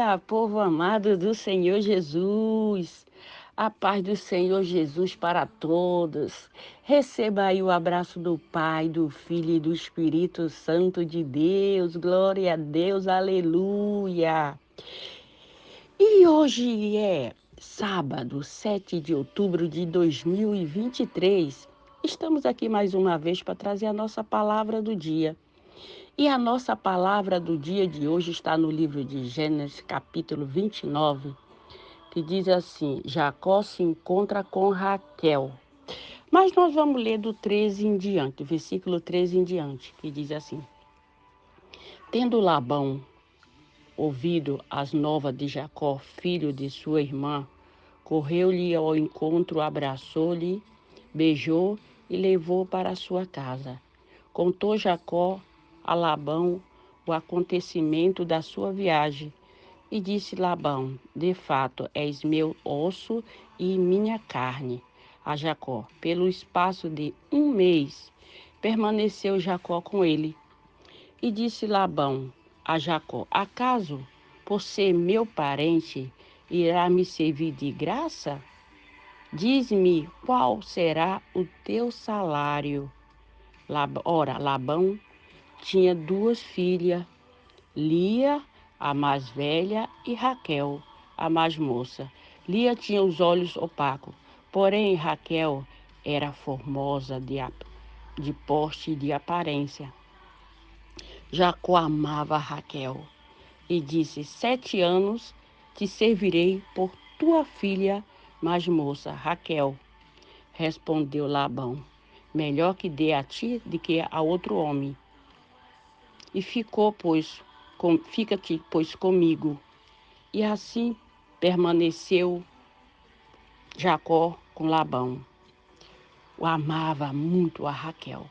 dia, povo amado do Senhor Jesus. A paz do Senhor Jesus para todos. Receba aí o abraço do Pai, do Filho e do Espírito Santo de Deus. Glória a Deus, aleluia. E hoje é sábado, 7 de outubro de 2023. Estamos aqui mais uma vez para trazer a nossa palavra do dia. E a nossa palavra do dia de hoje está no livro de Gênesis, capítulo 29, que diz assim: Jacó se encontra com Raquel. Mas nós vamos ler do 13 em diante, versículo 13 em diante, que diz assim: Tendo Labão ouvido as novas de Jacó, filho de sua irmã, correu-lhe ao encontro, abraçou-lhe, beijou e levou para sua casa. Contou Jacó a Labão o acontecimento da sua viagem. E disse Labão: De fato, és meu osso e minha carne. A Jacó, pelo espaço de 1 mês, permaneceu Jacó com ele. E disse Labão a Jacó: Acaso, por ser meu parente, irá me servir de graça? Diz-me qual será o teu salário. Ora, Labão tinha 2 filhas, Lia, a mais velha, e Raquel, a mais moça. Lia tinha os olhos opacos, porém Raquel era formosa de porte e de aparência. Jacó amava Raquel e disse: 7 anos te servirei por tua filha mais moça, Raquel. Respondeu Labão: melhor que dê a ti do que a outro homem. E fica-te, pois, comigo. E assim permaneceu Jacó com Labão. O amava muito a Raquel.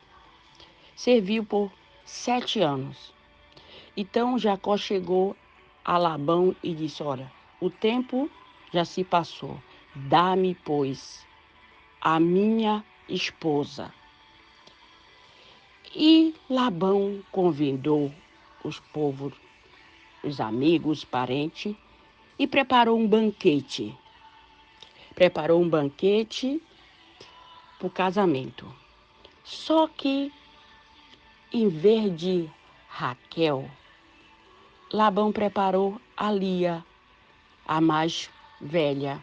Serviu por 7 anos. Então Jacó chegou a Labão e disse: Olha, o tempo já se passou. Dá-me, pois, a minha esposa. E Labão convidou os povos, os amigos, os parentes, e preparou um banquete. Preparou um banquete para o casamento. Só que, em vez de Raquel, Labão preparou a Lia, a mais velha.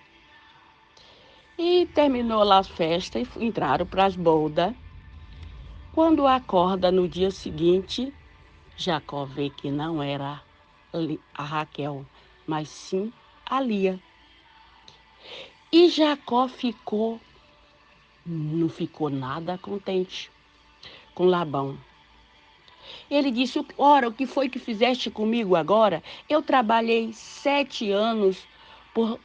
E terminou lá as festas e entraram para as bodas. Quando acorda no dia seguinte, Jacó vê que não era a Raquel, mas sim a Lia. E Jacó não ficou nada contente com Labão. Ele disse: Ora, o que foi que fizeste comigo agora? Eu trabalhei 7 anos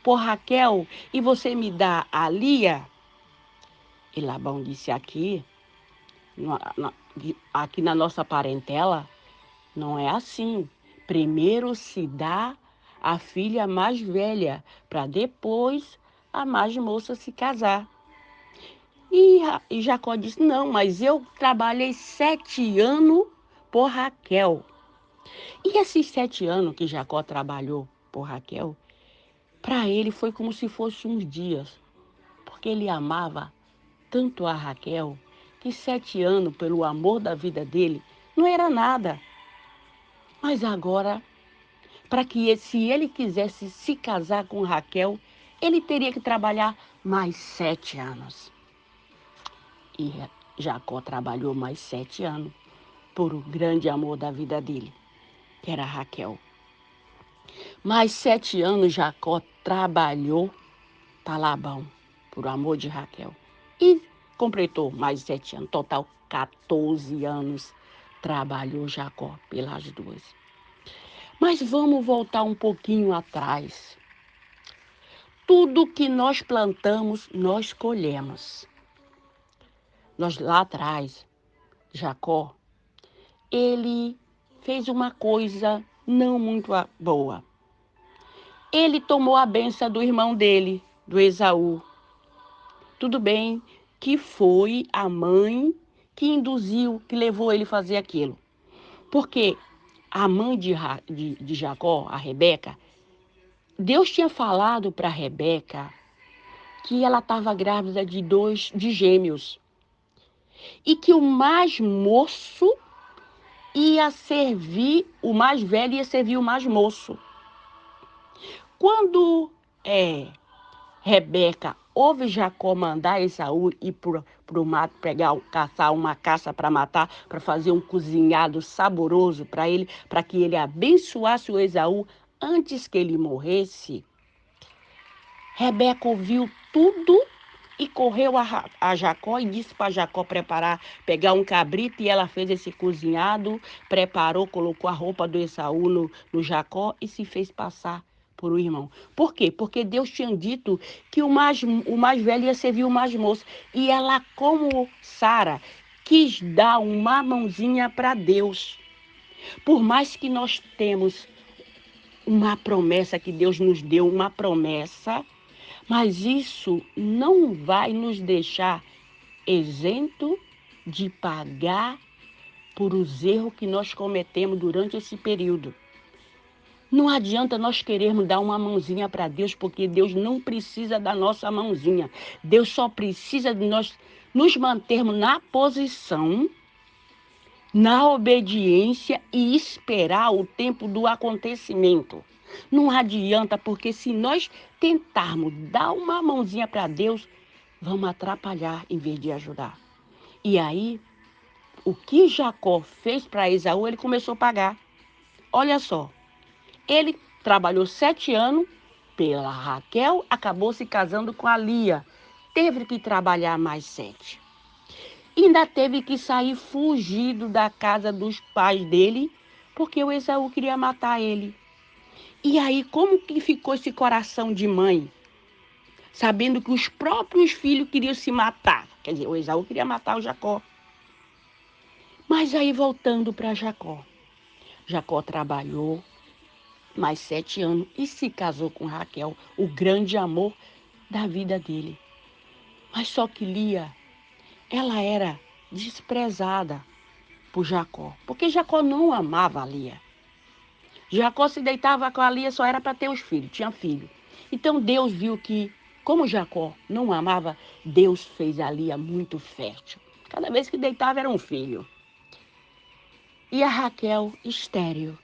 por Raquel e você me dá a Lia? E Labão disse: aqui na nossa parentela, não é assim. Primeiro se dá a filha mais velha, para depois a mais moça se casar. E Jacó disse: Não, mas eu trabalhei 7 anos por Raquel. E esses 7 anos que Jacó trabalhou por Raquel, para ele foi como se fosse uns dias, porque ele amava tanto a Raquel que 7 anos, pelo amor da vida dele, não era nada. Mas agora, se ele quisesse se casar com Raquel, ele teria que trabalhar mais 7 anos. E Jacó trabalhou mais 7 anos por o grande amor da vida dele, que era Raquel. Mais 7 anos Jacó trabalhou para Labão, por amor de Raquel. E completou mais 7 anos, total 14 anos trabalhou Jacó pelas 2. Mas vamos voltar um pouquinho atrás. Tudo que nós plantamos, nós colhemos. Nós lá atrás, Jacó, ele fez uma coisa não muito boa. Ele tomou a bênção do irmão dele, do Esaú. Tudo bem que foi a mãe que induziu, que levou ele a fazer aquilo. Porque a mãe de Jacó, a Rebeca, Deus tinha falado para Rebeca que ela estava grávida de gêmeos e que o mais moço ia servir, o mais velho ia servir o mais moço. Quando Rebeca ouve Jacó mandar Esaú ir pro mato caçar uma caça para matar, para fazer um cozinhado saboroso para ele, para que ele abençoasse o Esaú antes que ele morresse, Rebeca ouviu tudo e correu a Jacó e disse para Jacó pegar um cabrito, e ela fez esse cozinhado, preparou, colocou a roupa do Esaú no Jacó e se fez passar por um irmão. Por quê? Porque Deus tinha dito que o mais velho ia servir o mais moço. E ela, como Sara, quis dar uma mãozinha para Deus. Por mais que nós temos uma promessa que Deus nos deu, uma promessa, mas isso não vai nos deixar isento de pagar por os erros que nós cometemos durante esse período. Não adianta nós querermos dar uma mãozinha para Deus, porque Deus não precisa da nossa mãozinha. Deus só precisa de nós nos mantermos na posição, na obediência e esperar o tempo do acontecimento. Não adianta, porque se nós tentarmos dar uma mãozinha para Deus, vamos atrapalhar em vez de ajudar. E aí, o que Jacó fez para Esaú, ele começou a pagar. Olha só, ele trabalhou 7 anos pela Raquel, acabou se casando com a Lia. Teve que trabalhar mais 7. Ainda teve que sair fugido da casa dos pais dele, porque o Esaú queria matar ele. E aí, como que ficou esse coração de mãe? Sabendo que os próprios filhos queriam se matar. Quer dizer, o Esaú queria matar o Jacó. Mas aí, voltando para Jacó. Jacó trabalhou mais 7 anos e se casou com Raquel, o grande amor da vida dele. Mas só que Lia, ela era desprezada por Jacó, porque Jacó não amava a Lia. Jacó se deitava com a Lia só era para ter os filhos, tinha filho. Então Deus viu que, como Jacó não amava, Deus fez a Lia muito fértil. Cada vez que deitava era um filho. E a Raquel estéril.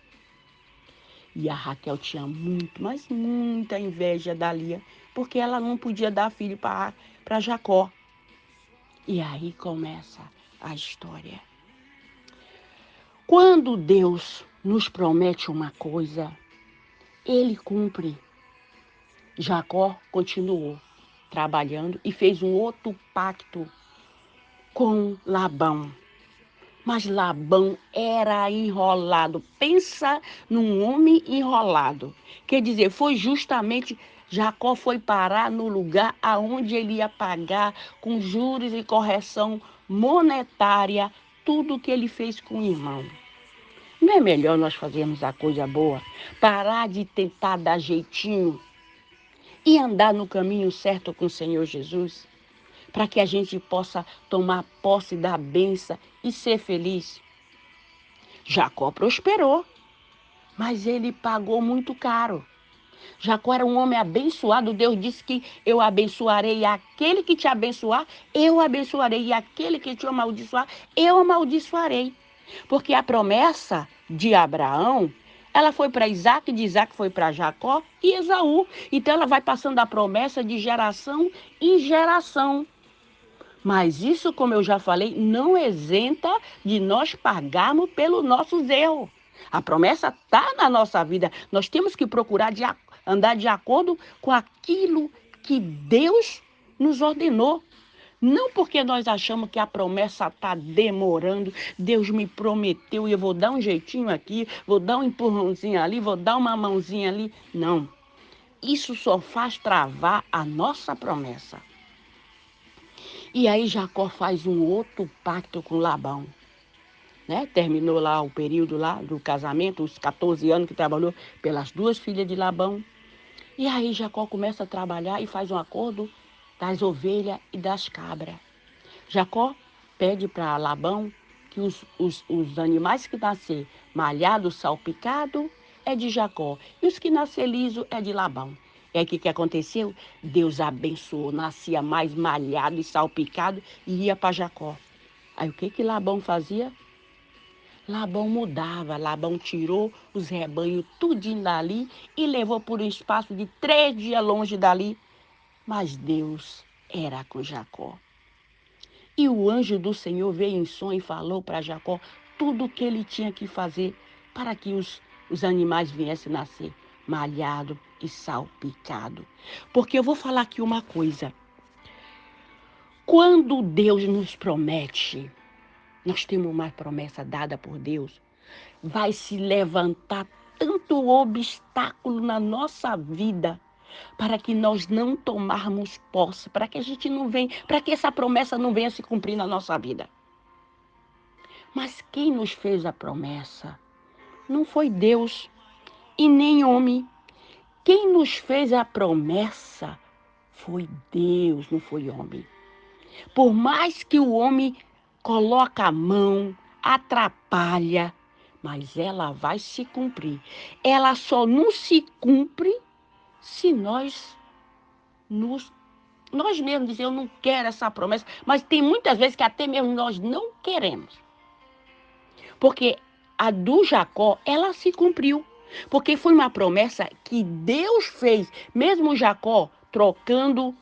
E a Raquel tinha muito, mas muita inveja da Lia, porque ela não podia dar filho para Jacó. E aí começa a história. Quando Deus nos promete uma coisa, Ele cumpre. Jacó continuou trabalhando e fez um outro pacto com Labão. Mas Labão era enrolado. Pensa num homem enrolado. Quer dizer, foi justamente Jacó foi parar no lugar aonde ele ia pagar com juros e correção monetária tudo que ele fez com o irmão. Não é melhor nós fazermos a coisa boa, parar de tentar dar jeitinho e andar no caminho certo com o Senhor Jesus, para que a gente possa tomar posse da bênção e ser feliz? Jacó prosperou, mas ele pagou muito caro. Jacó era um homem abençoado. Deus disse que eu abençoarei aquele que te abençoar, eu abençoarei, e aquele que te amaldiçoar, eu amaldiçoarei. Porque a promessa de Abraão, ela foi para Isaac, de Isaac foi para Jacó e Esaú. Então ela vai passando a promessa de geração em geração. Mas isso, como eu já falei, não isenta de nós pagarmos pelos nossos erros. A promessa está na nossa vida. Nós temos que procurar andar de acordo com aquilo que Deus nos ordenou. Não porque nós achamos que a promessa está demorando, Deus me prometeu e eu vou dar um jeitinho aqui, vou dar um empurrãozinho ali, vou dar uma mãozinha ali. Não. Isso só faz travar a nossa promessa. E aí Jacó faz um outro pacto com Labão. Né? Terminou lá o período lá do casamento, os 14 anos que trabalhou pelas 2 filhas de Labão. E aí Jacó começa a trabalhar e faz um acordo das ovelhas e das cabras. Jacó pede para Labão que os animais que nascer malhado, salpicado, é de Jacó. E os que nasceram liso é de Labão. É o que aconteceu? Deus abençoou, nascia mais malhado e salpicado e ia para Jacó. Aí o que Labão fazia? Labão mudava, Labão tirou os rebanhos tudinho dali e levou por um espaço de 3 dias longe dali. Mas Deus era com Jacó. E o anjo do Senhor veio em sonho e falou para Jacó tudo o que ele tinha que fazer para que os animais viessem nascer malhado e salpicado. Porque eu vou falar aqui uma coisa. Quando Deus nos promete, nós temos uma promessa dada por Deus, vai se levantar tanto obstáculo na nossa vida para que nós não tomarmos posse, para que a gente não venha, para que essa promessa não venha se cumprir na nossa vida. Mas quem nos fez a promessa não foi Deus e nem homem. Quem nos fez a promessa foi Deus, não foi homem. Por mais que o homem coloque a mão, atrapalha, mas ela vai se cumprir. Ela só não se cumpre se nós mesmos dizemos, eu não quero essa promessa. Mas tem muitas vezes que até mesmo nós não queremos. Porque a do Jacó, ela se cumpriu. Porque foi uma promessa que Deus fez. Mesmo Jacó trocando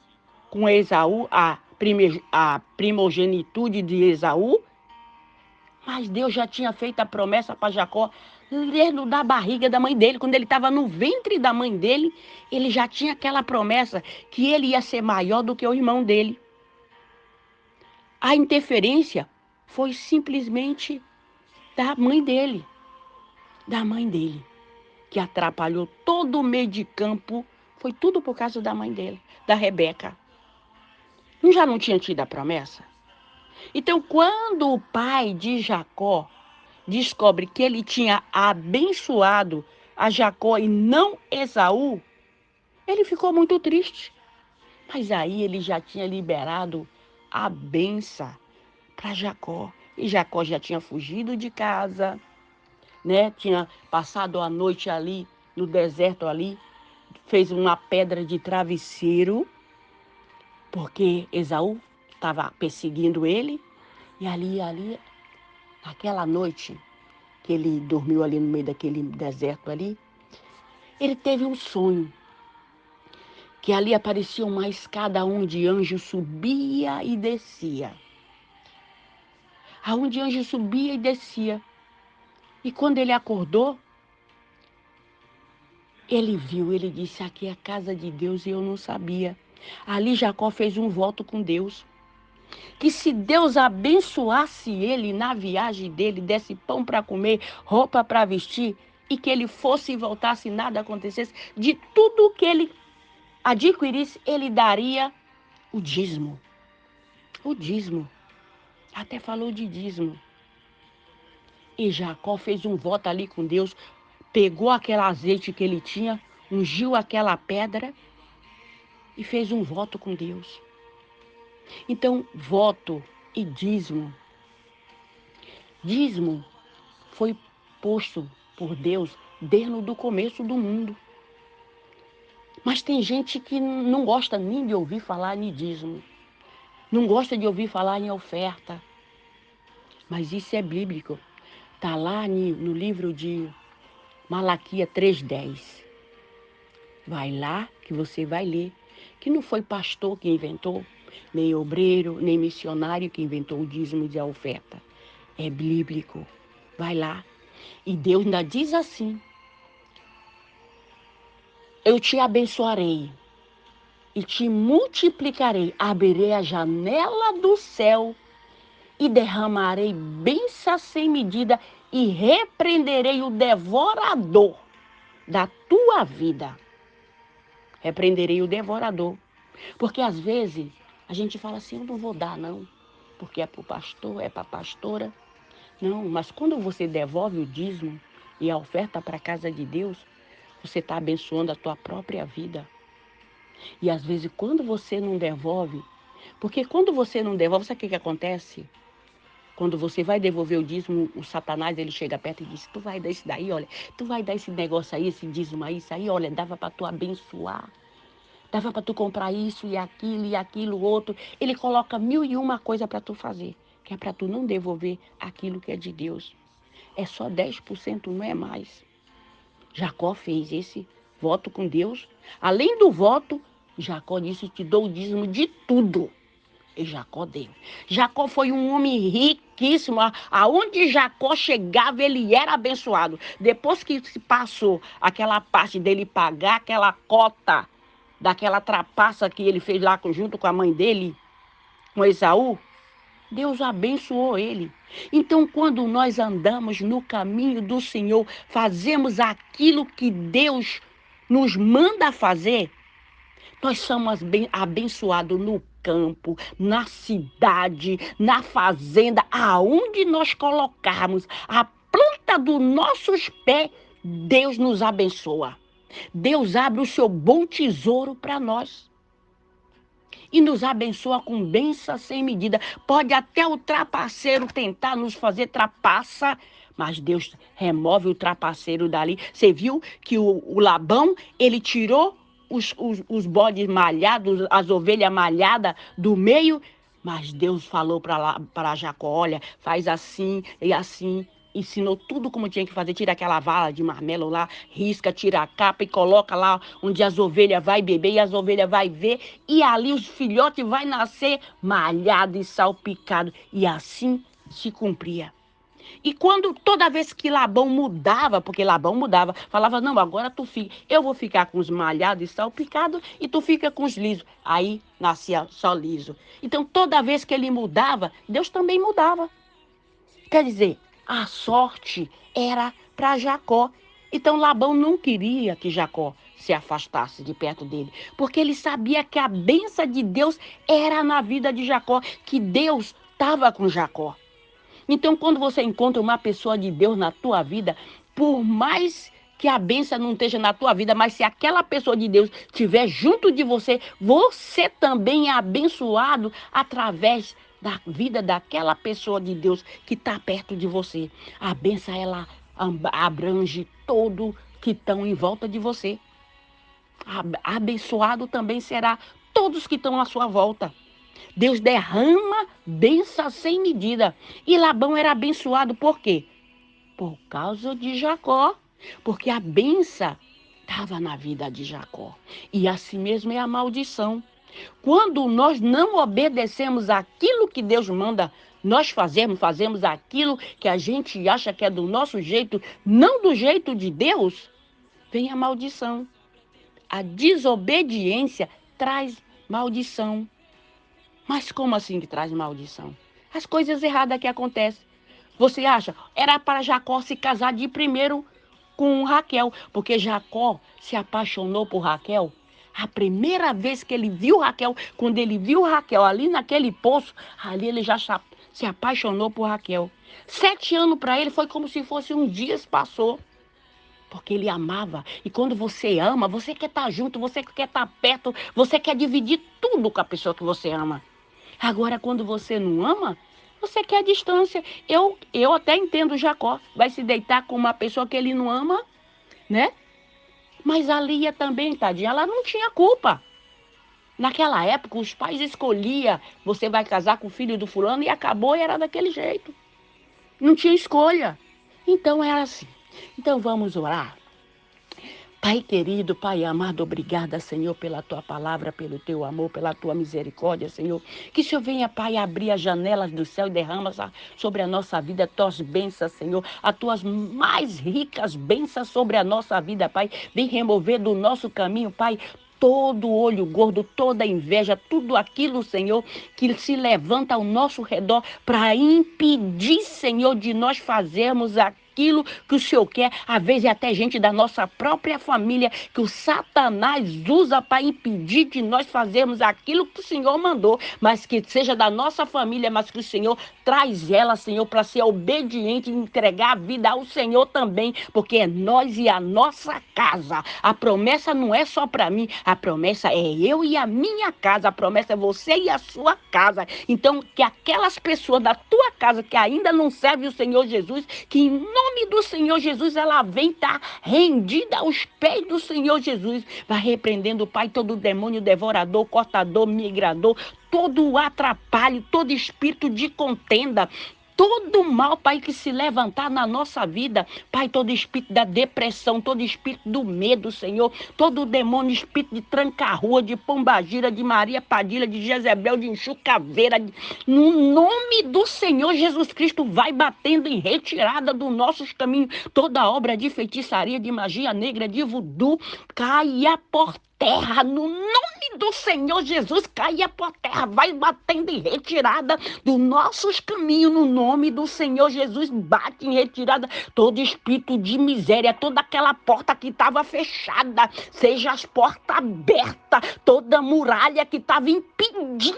com Esaú a primogenitude de Esaú, mas Deus já tinha feito a promessa para Jacó desde da barriga da mãe dele. Quando ele estava no ventre da mãe dele, ele já tinha aquela promessa que ele ia ser maior do que o irmão dele. A interferência foi simplesmente da mãe dele, que atrapalhou todo o meio de campo. Foi tudo por causa da mãe dele, da Rebeca. Já não tinha tido a promessa? Então, quando o pai de Jacó descobre que ele tinha abençoado a Jacó e não Esaú, ele ficou muito triste. Mas aí ele já tinha liberado a bênção para Jacó. E Jacó já tinha fugido de casa, né? Tinha passado a noite ali, no deserto ali, fez uma pedra de travesseiro, porque Esaú estava perseguindo ele. E ali, naquela noite que ele dormiu ali no meio daquele deserto ali, ele teve um sonho. Que ali aparecia uma escada onde anjo subia e descia. Aonde anjo subia e descia. E quando ele acordou, ele viu, ele disse, aqui é a casa de Deus e eu não sabia. Ali Jacó fez um voto com Deus. Que se Deus abençoasse ele na viagem dele, desse pão para comer, roupa para vestir, e que ele fosse e voltasse e nada acontecesse, de tudo que ele adquirisse, ele daria o dízimo. O dízimo. Até falou de dízimo. E Jacó fez um voto ali com Deus, pegou aquele azeite que ele tinha, ungiu aquela pedra e fez um voto com Deus. Então, voto e dízimo. Dízimo foi posto por Deus desde o começo do mundo. Mas tem gente que não gosta nem de ouvir falar em dízimo. Não gosta de ouvir falar em oferta. Mas isso é bíblico. Está lá no livro de Malaquias 3:10. Vai lá que você vai ler. Que não foi pastor que inventou, nem obreiro, nem missionário que inventou o dízimo e a oferta. É bíblico. Vai lá. E Deus ainda diz assim. Eu te abençoarei e te multiplicarei. Abrirei a janela do céu e derramarei bênção sem medida e repreenderei o devorador da tua vida. Repreenderei o devorador. Porque às vezes a gente fala assim, eu não vou dar não, porque é para o pastor, é para a pastora. Não, mas quando você devolve o dízimo e a oferta para a casa de Deus, você está abençoando a tua própria vida. E às vezes quando você não devolve, porque quando você não devolve, sabe o que acontece? Quando você vai devolver o dízimo, o Satanás, ele chega perto e diz, tu vai dar isso daí, olha, tu vai dar esse negócio aí, esse dízimo aí, isso aí, olha, dava para tu abençoar. Dava para tu comprar isso e aquilo, outro. Ele coloca 1001 coisa para tu fazer, que é para tu não devolver aquilo que é de Deus. É só 10%, não é mais. Jacó fez esse voto com Deus. Além do voto, Jacó disse, te dou o dízimo de tudo. E Jacó deu. Jacó foi um homem riquíssimo. Aonde Jacó chegava, ele era abençoado. Depois que se passou aquela parte dele pagar aquela cota daquela trapaça que ele fez lá junto com a mãe dele, com Esaú, Deus abençoou ele. Então, quando nós andamos no caminho do Senhor, fazemos aquilo que Deus nos manda fazer, nós somos abençoados no campo, na cidade, na fazenda, aonde nós colocarmos a planta dos nossos pés, Deus nos abençoa. Deus abre o seu bom tesouro para nós. E nos abençoa com bênção sem medida. Pode até o trapaceiro tentar nos fazer trapaça, mas Deus remove o trapaceiro dali. Você viu que o Labão, ele tirou os bodes malhados, as ovelhas malhadas do meio, mas Deus falou para Jacó, olha, faz assim e assim. Ensinou tudo como tinha que fazer, tira aquela vala de marmelo lá, risca, tira a capa e coloca lá onde as ovelhas vai beber e as ovelhas vai ver. E ali os filhotes vai nascer malhado e salpicado. E assim se cumpria. E toda vez que Labão mudava, porque Labão mudava, falava, não, agora tu fica, eu vou ficar com os malhados e salpicados e tu fica com os lisos. Aí nascia só liso. Então toda vez que ele mudava, Deus também mudava. Quer dizer, a sorte era para Jacó. Então Labão não queria que Jacó se afastasse de perto dele, porque ele sabia que a bênção de Deus era na vida de Jacó, que Deus estava com Jacó. Então, quando você encontra uma pessoa de Deus na tua vida, por mais que a bênção não esteja na tua vida, mas se aquela pessoa de Deus estiver junto de você, você também é abençoado através da vida daquela pessoa de Deus que está perto de você. A bênção, ela abrange todos que estão em volta de você. Abençoado também será todos que estão à sua volta. Deus derrama bênção sem medida. E Labão era abençoado por quê? Por causa de Jacó. Porque a bênção estava na vida de Jacó. E assim mesmo é a maldição. Quando nós não obedecemos aquilo que Deus manda, nós fazemos aquilo que a gente acha que é do nosso jeito, não do jeito de Deus, vem a maldição. A desobediência traz maldição. Mas como assim que traz maldição? As coisas erradas que acontecem. Você acha? Era para Jacó se casar de primeiro com Raquel, porque Jacó se apaixonou por Raquel. A primeira vez que ele viu Raquel, quando ele viu Raquel ali naquele poço, ali ele já se apaixonou por Raquel. 7 anos para ele foi como se fosse um dia se passou. Porque ele amava. E quando você ama, você quer estar junto, você quer estar perto, você quer dividir tudo com a pessoa que você ama. Agora, quando você não ama, você quer distância. Eu até entendo Jacó. Vai se deitar com uma pessoa que ele não ama, né? Mas a Lia também, tadinha, ela não tinha culpa. Naquela época, os pais escolhiam, você vai casar com o filho do fulano e acabou e era daquele jeito. Não tinha escolha. Então era assim. Então vamos orar. Pai querido, Pai amado, obrigada, Senhor, pela Tua palavra, pelo Teu amor, pela Tua misericórdia, Senhor. Que o Senhor venha, Pai, abrir as janelas do céu e derrama sobre a nossa vida Tuas bênçãos, Senhor. As Tuas mais ricas bênçãos sobre a nossa vida, Pai. Vem remover do nosso caminho, Pai, todo olho gordo, toda inveja, tudo aquilo, Senhor, que se levanta ao nosso redor para impedir, Senhor, de nós fazermos aquilo aquilo que o Senhor quer. Às vezes é até gente da nossa própria família que o Satanás usa para impedir de nós fazermos aquilo que o Senhor mandou, mas que seja da nossa família, mas que o Senhor traz ela, Senhor, para ser obediente e entregar a vida ao Senhor também, porque é nós e a nossa casa. A promessa não é só para mim, a promessa é eu e a minha casa, a promessa é você e a sua casa. Então, que aquelas pessoas da tua casa que ainda não servem o Senhor Jesus, que em nome do Senhor Jesus ela vem estar rendida aos pés do Senhor Jesus, vai repreendendo, Pai, todo demônio devorador, cortador, migrador, todo o atrapalho, todo espírito de contenda, todo mal, Pai, que se levantar na nossa vida, Pai, todo espírito da depressão, todo espírito do medo, Senhor, todo demônio, espírito de tranca-rua, de pombagira, de Maria Padilha, de Jezebel, de enxucaveira, no nome do Senhor Jesus Cristo, vai batendo em retirada dos nossos caminhos, toda obra de feitiçaria, de magia negra, de voodoo, caia por terra, no nome do Senhor Jesus, caia por terra, vai batendo em retirada dos nossos caminhos, no nome do Senhor Jesus, bate em retirada todo espírito de miséria, toda aquela porta que estava fechada, seja as portas abertas, toda muralha que estava impedindo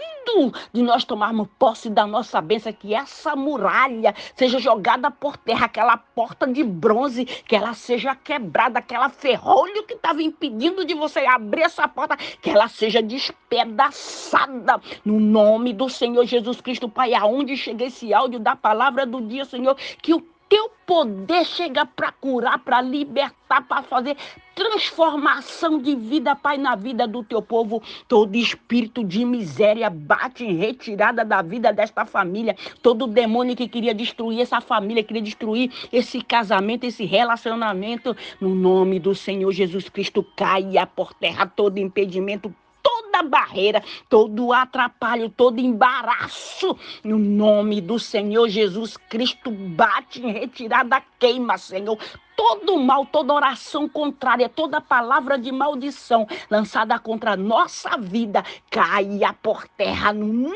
de nós tomarmos posse da nossa bênção, que essa muralha seja jogada por terra, aquela porta de bronze, que ela seja quebrada, aquela ferrolho que estava impedindo de você abrir essa porta, que ela seja despedaçada, no nome do Senhor Jesus Cristo, Pai, aonde chega esse áudio da palavra do dia, Senhor, que o teu poder chega para curar, para libertar, para fazer transformação de vida, Pai, na vida do teu povo. Todo espírito de miséria bate em retirada da vida desta família. Todo demônio que queria destruir essa família, queria destruir esse casamento, esse relacionamento, no nome do Senhor Jesus Cristo, caia por terra todo impedimento, toda barreira, todo atrapalho, todo embaraço, no nome do Senhor Jesus Cristo, bate em retirada, queima, Senhor, todo mal, toda oração contrária, toda palavra de maldição lançada contra a nossa vida, caia por terra, no nome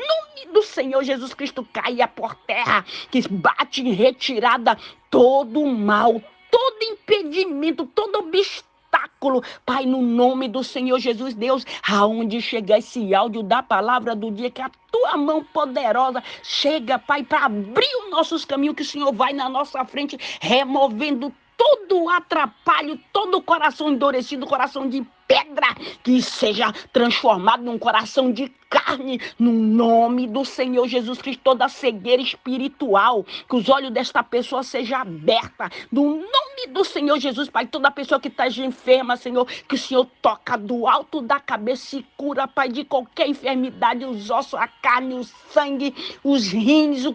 do Senhor Jesus Cristo, caia por terra, que bate em retirada todo mal, todo impedimento, todo obstáculo, Pai, no nome do Senhor Jesus, Deus, aonde chega esse áudio da palavra do dia, que a tua mão poderosa chega, Pai, para abrir os nossos caminhos, que o Senhor vai na nossa frente, removendo todo o atrapalho, todo o coração endurecido, coração de pedra, que seja transformado num coração de carne, no nome do Senhor Jesus Cristo, toda cegueira espiritual, que os olhos desta pessoa sejam abertos, no nome do Senhor Jesus, Pai, toda pessoa que está enferma, Senhor, que o Senhor toca do alto da cabeça e cura, Pai, de qualquer enfermidade, os ossos, a carne, o sangue, os rins,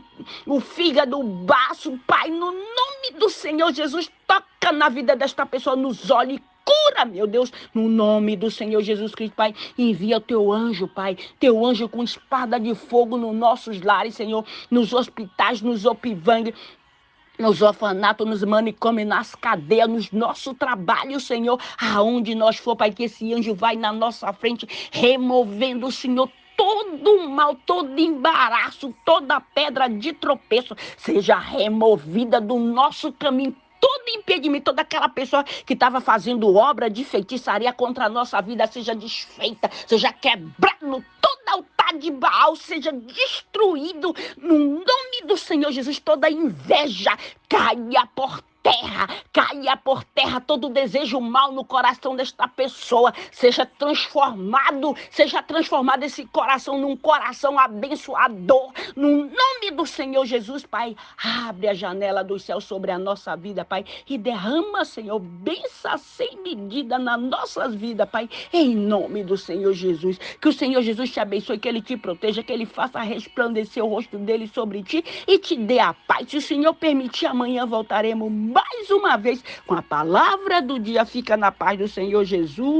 o fígado, o baço, Pai, no nome do Senhor Jesus, toca na vida desta pessoa, nos olhos, cura, meu Deus, no nome do Senhor Jesus Cristo, Pai, envia o teu anjo, Pai, teu anjo com espada de fogo nos nossos lares, Senhor, nos hospitais, nos opivang, nos orfanatos, nos manicômios, nas cadeias, nos nosso trabalho, Senhor, aonde nós for, Pai, que esse anjo vai na nossa frente, removendo, Senhor, todo mal, todo embaraço, toda pedra de tropeço, seja removida do nosso caminho, todo impedimento, toda aquela pessoa que estava fazendo obra de feitiçaria contra a nossa vida, seja desfeita, seja quebrado, todo altar de Baal seja destruído, no nome do Senhor Jesus, toda inveja caia por terra, todo desejo mal no coração desta pessoa, seja transformado esse coração num coração abençoador, no nome do Senhor Jesus, Pai, abre a janela do céu sobre a nossa vida, Pai, e derrama, Senhor, bênção sem medida nas nossas vidas, Pai, em nome do Senhor Jesus, que o Senhor Jesus te abençoe, que Ele te proteja, que Ele faça resplandecer o rosto dEle sobre ti e te dê a paz. Se o Senhor permitir, amanhã voltaremos mais uma vez com a palavra do dia. Fica na paz do Senhor Jesus.